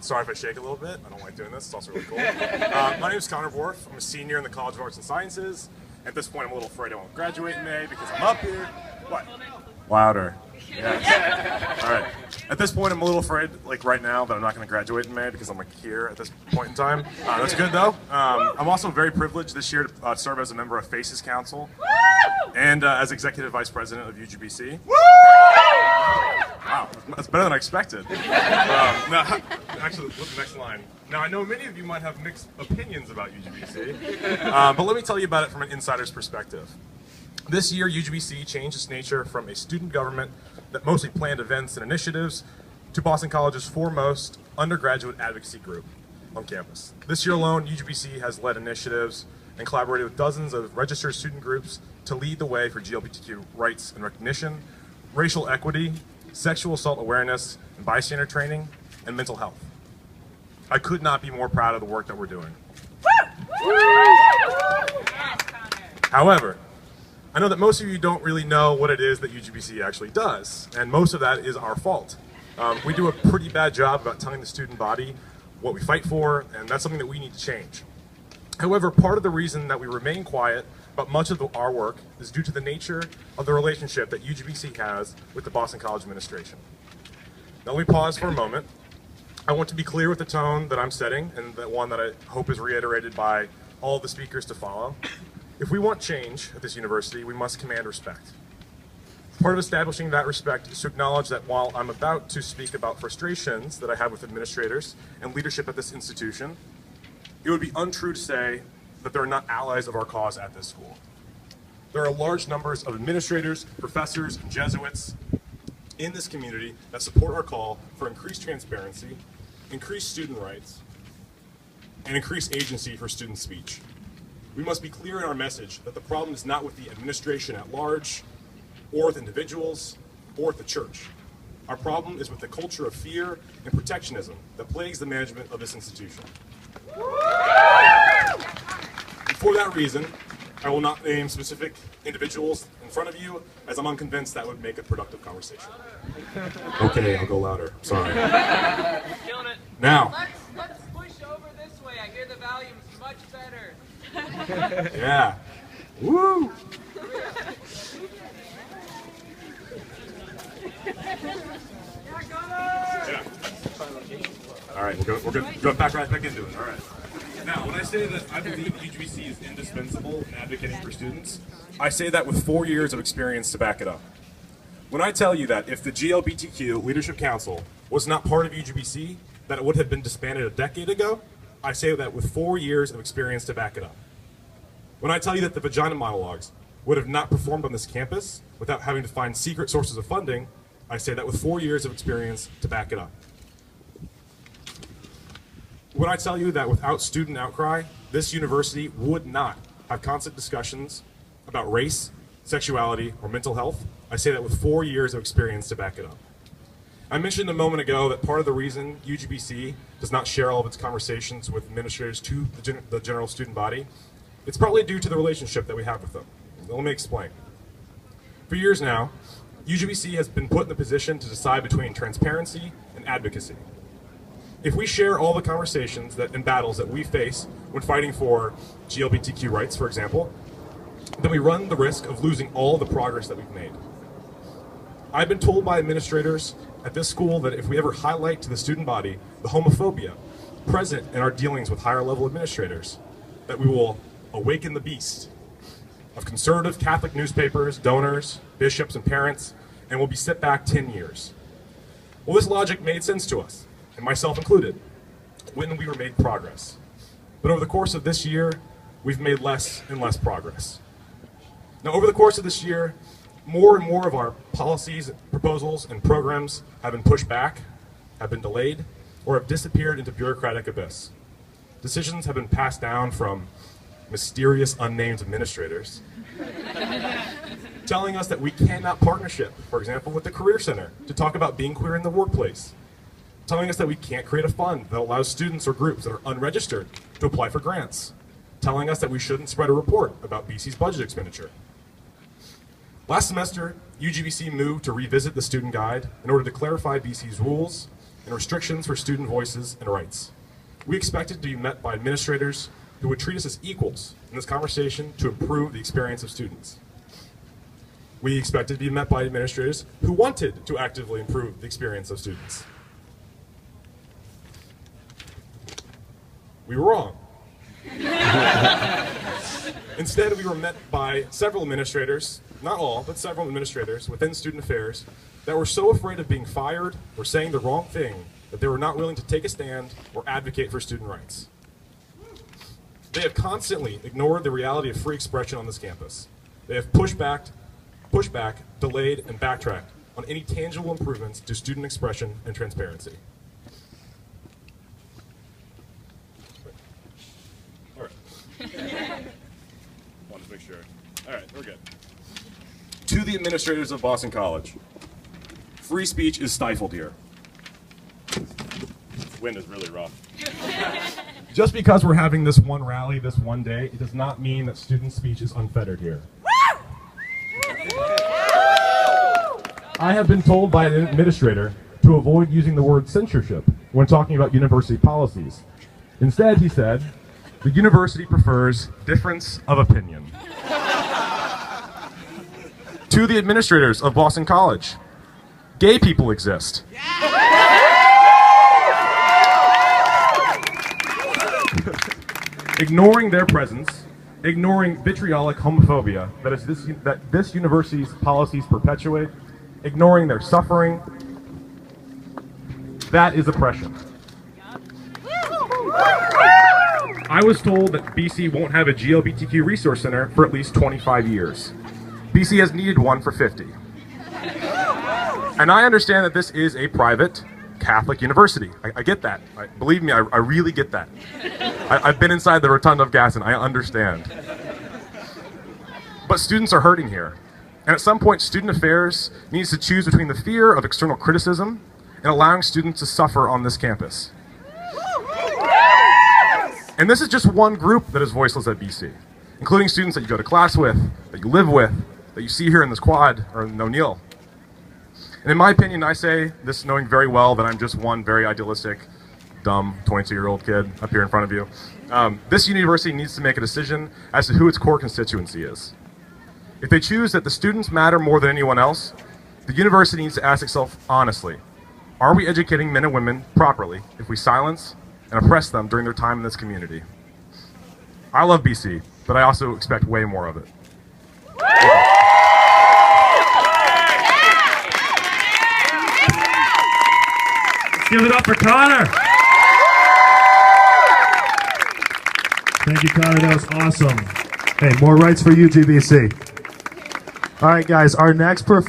Sorry if I shake a little bit. I don't like doing this. It's also really cool. My name is Connor Worf. I'm a senior in the College of Arts and Sciences. At this point, I'm a little afraid I won't graduate in May because I'm up here. What? Louder. Yes. All right. At this point, I'm a little afraid, like right now, that I'm not going to graduate in May because I'm like here at this point in time. That's good though. I'm also very privileged this year to serve as a member of FACES Council and as executive vice president of UGBC. Wow, that's better than I expected. Actually, look, the next line. Now, I know many of you might have mixed opinions about UGBC, but let me tell you about it from an insider's perspective. This year, UGBC changed its nature from a student government that mostly planned events and initiatives to Boston College's foremost undergraduate advocacy group on campus. This year alone, UGBC has led initiatives and collaborated with dozens of registered student groups to lead the way for GLBTQ rights and recognition, racial equity, sexual assault awareness, and bystander training, and mental health. I could not be more proud of the work that we're doing. However, I know that most of you don't really know what it is that UGBC actually does, and most of that is our fault. We do a pretty bad job about telling the student body what we fight for, and that's something that we need to change. However, part of the reason that we remain quiet about much of our work is due to the nature of the relationship that UGBC has with the Boston College administration. Now let me pause for a moment. I want to be clear with the tone that I'm setting, and that one that I hope is reiterated by all the speakers to follow. If we want change at this university, we must command respect. Part of establishing that respect is to acknowledge that while I'm about to speak about frustrations that I have with administrators and leadership at this institution, it would be untrue to say that there are not allies of our cause at this school. There are large numbers of administrators, professors, and Jesuits in this community that support our call for increased transparency, increased student rights, and increased agency for student speech. We must be clear in our message that the problem is not with the administration at large, or with individuals, or with the church. Our problem is with the culture of fear and protectionism that plagues the management of this institution. And for that reason, I will not name specific individuals in front of you, as I'm unconvinced that would make a productive conversation. Okay, I'll go louder. Sorry. Killing it. Now. Let's push over this way. I hear the volume's much better. Yeah. Woo! Yeah. All right, we're going to go back right back into it. All right. Now, when I say that I believe UGBC is indispensable in advocating for students, I say that with 4 years of experience to back it up. When I tell you that if the GLBTQ Leadership Council was not part of UGBC, that it would have been disbanded a decade ago, I say that with 4 years of experience to back it up. When I tell you that the Vagina Monologues would have not performed on this campus without having to find secret sources of funding, I say that with 4 years of experience to back it up. When I tell you that without student outcry, this university would not have constant discussions about race, sexuality, or mental health, I say that with 4 years of experience to back it up. I mentioned a moment ago that part of the reason UGBC does not share all of its conversations with administrators to the general student body, it's partly due to the relationship that we have with them. Let me explain. For years now, UGBC has been put in the position to decide between transparency and advocacy. If we share all the conversations and battles that we face when fighting for GLBTQ rights, for example, then we run the risk of losing all the progress that we've made. I've been told by administrators at this school that if we ever highlight to the student body the homophobia present in our dealings with higher level administrators, that we will awaken the beast of conservative Catholic newspapers, donors, bishops, and parents, and will be set back 10 years. Well, this logic made sense to us, and myself included, when we were made progress. But over the course of this year, we've made less and less progress. Now, over the course of this year, more and more of our policies, proposals, and programs have been pushed back, have been delayed, or have disappeared into bureaucratic abyss. Decisions have been passed down from mysterious unnamed administrators, telling us that we cannot partnership, for example, with the Career Center to talk about being queer in the workplace, telling us that we can't create a fund that allows students or groups that are unregistered to apply for grants, telling us that we shouldn't spread a report about BC's budget expenditure. Last semester, UGBC moved to revisit the student guide in order to clarify BC's rules and restrictions for student voices and rights. We expected to be met by administrators who would treat us as equals in this conversation to improve the experience of students. We expected to be met by administrators who wanted to actively improve the experience of students. We were wrong. Instead, we were met by several administrators, not all, but several administrators within student affairs that were so afraid of being fired or saying the wrong thing that they were not willing to take a stand or advocate for student rights. They have constantly ignored the reality of free expression on this campus. They have pushed back, delayed, and backtracked on any tangible improvements to student expression and transparency. All right. Wanted to make sure. All right, we're good. To the administrators of Boston College, free speech is stifled here. This wind is really rough. Just because we're having this one rally this one day, it does not mean that student speech is unfettered here. I have been told by an administrator to avoid using the word censorship when talking about university policies. Instead, he said, the university prefers difference of opinion. To the administrators of Boston College, gay people exist. Ignoring their presence, ignoring vitriolic homophobia that this university's policies perpetuate, ignoring their suffering, that is oppression. I was told that BC won't have a GLBTQ resource center for at least 25 years. BC has needed one for 50. And I understand that this is a private Catholic university. I get that. Believe me, I really get that. I've been inside the Rotunda of Gaston. I understand. But students are hurting here. And at some point, student affairs needs to choose between the fear of external criticism and allowing students to suffer on this campus. And this is just one group that is voiceless at BC, including students that you go to class with, that you live with, that you see here in this quad, or in O'Neill. And in my opinion, I say this knowing very well that I'm just one very idealistic, dumb 22-year-old kid up here in front of you. This university needs to make a decision as to who its core constituency is. If they choose that the students matter more than anyone else, the university needs to ask itself honestly, are we educating men and women properly if we silence and oppress them during their time in this community? I love BC, but I also expect way more of it. Let's give it up for Connor. Thank you, Connor. That was awesome. Hey, more rights for UGBC. All right, guys, our next performance.